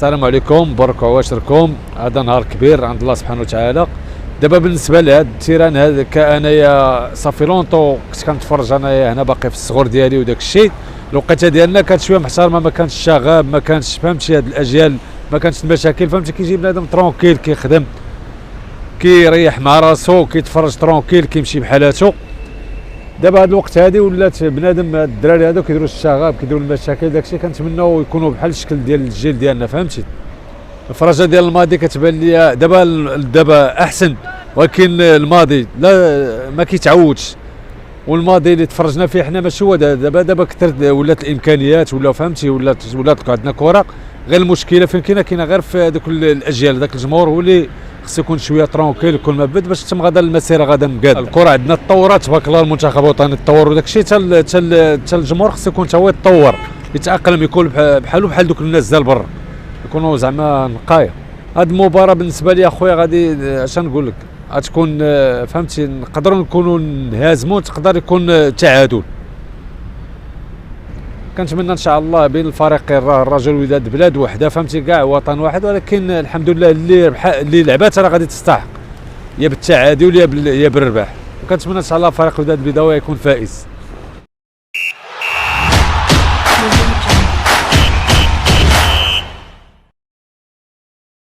السلام عليكم، بارك واشركم. هذا نهار كبير عند الله سبحانه وتعالى. دابا بالنسبه لهذا التيران هذا كانايا صافي لونطو كنت كنتفرج انايا هنا باقي في الصغر ديالي وداك الشيء. الوقيته ديالنا كانت شويه محترمه، ما كانش الشغب، ما كانش فهمتي هاد الاجيال، ما كانش المشاكل فهمتي. كيجي بنادم ترونكيل كيخدم كيريح مع راسو كيتفرج ترونكيل كيمشي بحالاتو. دابا هاد الوقت هادي ولات بنادم الدراري هادو كيديروا الشغب كيديروا المشاكل داكشي. كنتمناو يكونوا بحال الشكل ديال الجيل ديالنا فهمتي. الفرجه ديال الماضي كتبان ليا دابا احسن، ولكن الماضي لا ما كيتعوضش. والماضي اللي تفرجنا فيه حنا ماشي هو دابا كثر ولات الامكانيات ولا فهمتي ولات عندنا كره. غير المشكله فين كاينه غير في هذوك الاجيال، ذاك الجمهور هو اللي خصو يكون شويه ترونكيل يكون مبد باش تم غدا المسيره غدا مقاده. الكره عندنا تطورات تبارك الله، المنتخب الوطني تطور وداك الشيء حتى الجمهور خصو يكون حتى هو يتطور يتاقلم يكون بحال دوك الناس ديال برا يكونوا زعما نقايه. هاد المباراه بالنسبه لي اخويا غادي اش نقول لك غتكون فهمتي نقدروا نكونوا نهازموا، تقدر يكون تعادل. كنتمنى ان شاء الله بين الفريقين الرجل وداد بلاد وحده فهمتي كاع وطن واحد، ولكن الحمد لله اللي لعبات راه غادي تستحق يا بالتعادل يا بالرباح. وكنتمنى ان شاء الله فريق وداد البيضاويه يكون فائز.